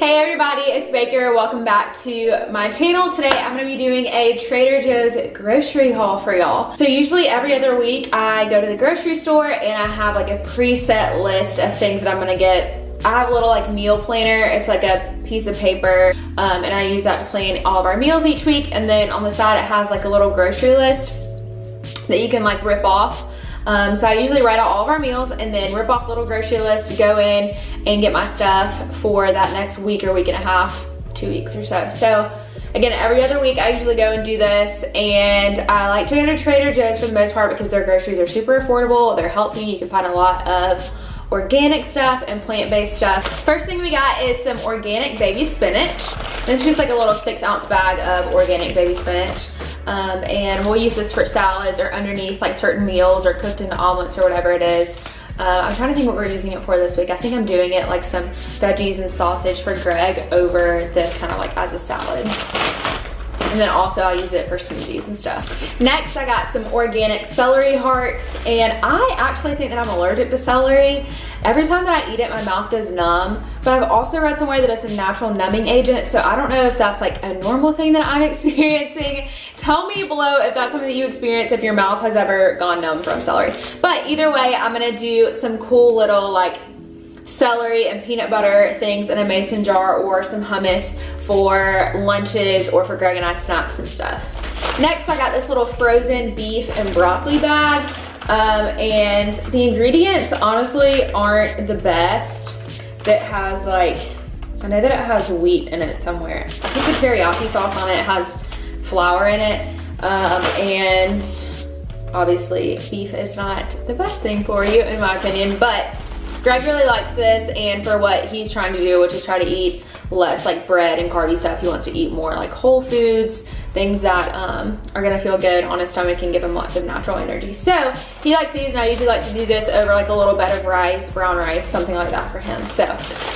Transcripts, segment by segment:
Hey everybody, it's Baker. Welcome back to my channel. Today I'm going to be doing a Trader Joe's grocery haul for y'all. So usually every other week I go to the grocery store and I have like a preset list of things that I'm going to get. I have a little like meal planner. It's like a piece of paper and I use that to plan all of our meals each week. And then on the side it has like a little grocery list that you can like rip off. So I usually write out all of our meals and then rip off a little grocery list to go in and get my stuff for that next week or week and a half, 2 weeks or so. So again, every other week I usually go and do this, and I like to go to Trader Joe's for the most part because their groceries are super affordable, they're healthy, you can find a lot of organic stuff and plant-based stuff. First thing we got is some organic baby spinach. It's just like a little 6-ounce bag of organic baby spinach. And we'll use this for salads or underneath like certain meals or cooked into omelets or whatever it is. I'm trying to think what we're using it for this week. I think I'm doing it like some veggies and sausage for Greg over this kind of like as a salad. And then also I'll use it for smoothies and stuff. Next, I got some organic celery hearts, and I actually think that I'm allergic to celery. Every time that I eat it, my mouth goes numb, but I've also read somewhere that it's a natural numbing agent, so I don't know if that's like a normal thing that I'm experiencing. Tell me below if that's something that you experience, if your mouth has ever gone numb from celery. But either way, I'm gonna do some cool little like celery and peanut butter things in a mason jar or some hummus for lunches or for Greg and I snacks and stuff. Next, I got this little frozen beef and broccoli bag. And the ingredients honestly aren't the best. It has like, I know that it has wheat in it somewhere. I think the teriyaki sauce on it has flour in it. And obviously beef is not the best thing for you in my opinion, but Greg really likes this, and for what he's trying to do, which is try to eat less like bread and carby stuff, he wants to eat more like whole foods, things that are gonna feel good on his stomach and give him lots of natural energy. So he likes these, and I usually like to do this over like a little bed of rice, brown rice, something like that for him. So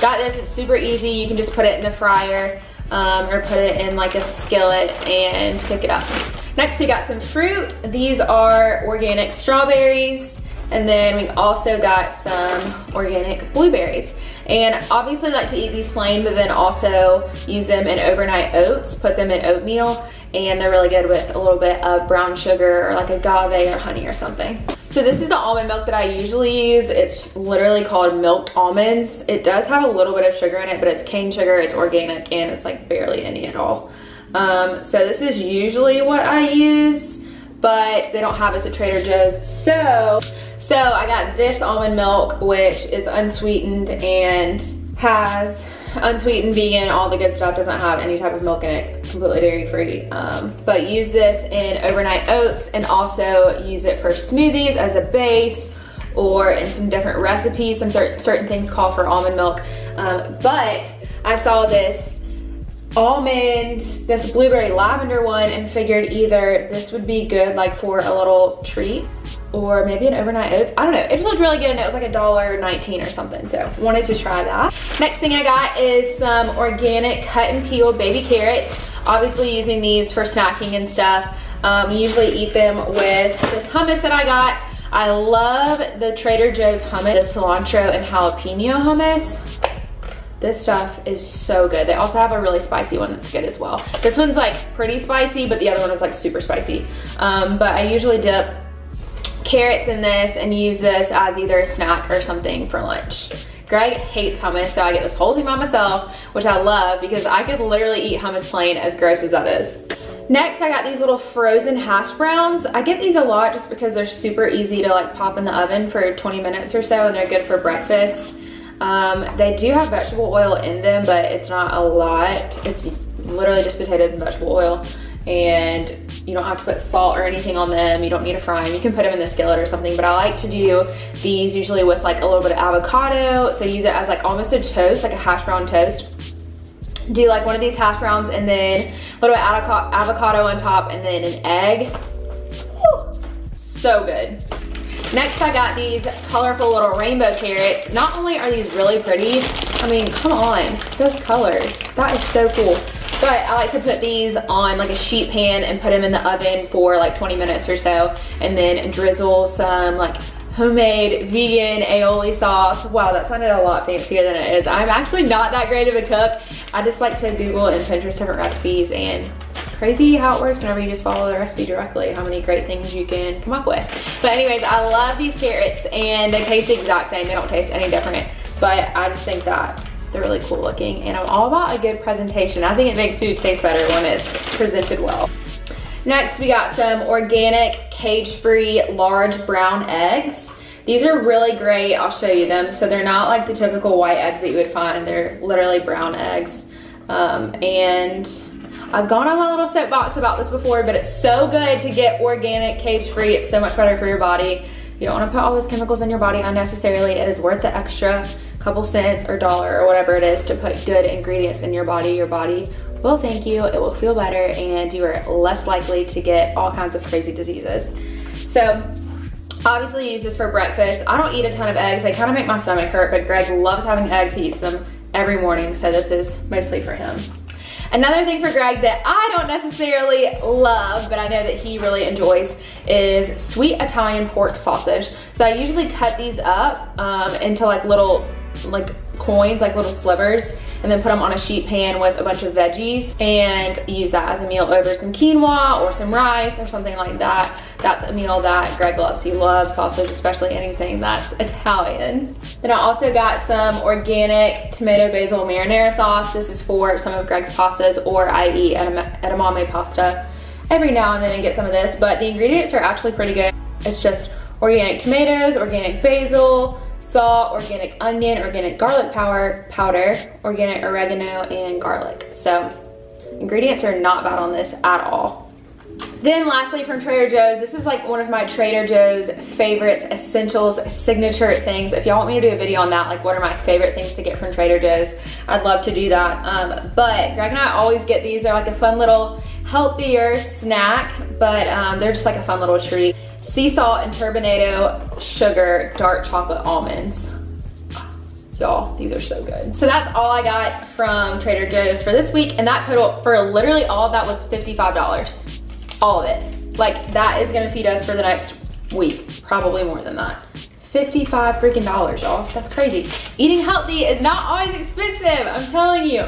got this, it's super easy. You can just put it in the fryer or put it in like a skillet and cook it up. Next, we got some fruit. These are organic strawberries. And then we also got some organic blueberries. And obviously I like to eat these plain, but then also use them in overnight oats, put them in oatmeal, and they're really good with a little bit of brown sugar or like agave or honey or something. So this is the almond milk that I usually use. It's literally called milked almonds. It does have a little bit of sugar in it, but it's cane sugar, it's organic, and it's like barely any at all. So this is usually what I use, but they don't have this at Trader Joe's. So I got this almond milk, which is unsweetened and has unsweetened, vegan, all the good stuff, doesn't have any type of milk in it, completely dairy free. But use this in overnight oats and also use it for smoothies as a base or in some different recipes. Some certain things call for almond milk. But I saw this almond, this blueberry lavender one, and figured either this would be good like for a little treat or maybe an overnight oats. I don't know, it just looked really good and it was like $1.19 or something, so wanted to try that. Next thing I got is some organic cut and peeled baby carrots. Obviously using these for snacking and stuff. Usually eat them with this hummus that I got. I love the Trader Joe's hummus, the cilantro and jalapeno hummus. This stuff is so good. They also have a really spicy one that's good as well. This one's like pretty spicy, but the other one is like super spicy. But I usually dip carrots in this and use this as either a snack or something for lunch. Greg hates hummus, so I get this whole thing by myself, which I love because I could literally eat hummus plain, as gross as that is. Next, I got these little frozen hash browns. I get these a lot just because they're super easy to like pop in the oven for 20 minutes or so, and they're good for breakfast. They do have vegetable oil in them, but it's not a lot. It's literally just potatoes and vegetable oil, and you don't have to put salt or anything on them. You don't need to fry them. You can put them in the skillet or something, but I like to do these usually with like a little bit of avocado. So use it as like almost a toast, like a hash brown toast. Do like one of these hash browns and then a little bit of avocado on top and then an egg. Woo, so good. Next, I got these colorful little rainbow carrots. Not only are these really pretty, I mean, come on, those colors. That is so cool. But I like to put these on like a sheet pan and put them in the oven for like 20 minutes or so, and then drizzle some like homemade vegan aioli sauce. Wow, that sounded a lot fancier than it is. I'm actually not that great of a cook. I just like to Google and Pinterest different recipes, and crazy how it works whenever you just follow the recipe directly, how many great things you can come up with. But anyways, I love these carrots, and they taste the exact same. They don't taste any different, but I just think that they're really cool looking, and I'm all about a good presentation. I think it makes food taste better when it's presented well. Next, we got some organic, cage-free, large brown eggs. These are really great. I'll show you them. So they're not like the typical white eggs that you would find. They're literally brown eggs. And I've gone on my little soapbox about this before, but it's so good to get organic, cage-free. It's so much better for your body. You don't want to put all those chemicals in your body unnecessarily. It is worth the extra couple cents or dollar or whatever it is to put good ingredients in your body. Your body will thank you, it will feel better, and you are less likely to get all kinds of crazy diseases. So obviously use this for breakfast. I don't eat a ton of eggs. They kind of make my stomach hurt, but Greg loves having eggs. He eats them every morning, so this is mostly for him. Another thing for Greg that I don't necessarily love, but I know that he really enjoys, is sweet Italian pork sausage. So I usually cut these up into like little coins, like little slivers, and then put them on a sheet pan with a bunch of veggies and use that as a meal over some quinoa or some rice or something like that. That's a meal that Greg loves. He loves sausage, especially anything that's Italian. Then I also got some organic tomato basil marinara sauce. This is for some of Greg's pastas, or I eat edamame pasta every now and then and get some of this, but the ingredients are actually pretty good. It's just organic tomatoes, organic basil, salt, organic onion, organic garlic powder, organic oregano, and garlic. So ingredients are not bad on this at all. Then lastly, from Trader Joe's, this is like one of my Trader Joe's favorites, essentials, signature things. If y'all want me to do a video on that, like what are my favorite things to get from Trader Joe's, I'd love to do that. But Greg and I always get these. They're like a fun little healthier snack, but they're just like a fun little treat. Sea salt and turbinado sugar dark chocolate almonds. Y'all, these are so good. So that's all I got from Trader Joe's for this week, and that total for literally all of that was $55. All of it. Like, that is gonna feed us for the next week, probably more than that. $55 freaking dollars, y'all. That's crazy. Eating healthy is not always expensive, I'm telling you.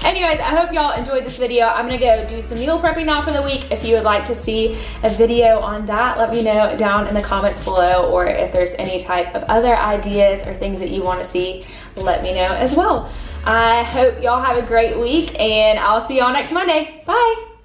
Anyways, I hope y'all enjoyed this video. I'm gonna go do some meal prepping now for the week. If you would like to see a video on that, let me know down in the comments below, or if there's any type of other ideas or things that you wanna see, let me know as well. I hope y'all have a great week, and I'll see y'all next Monday. Bye.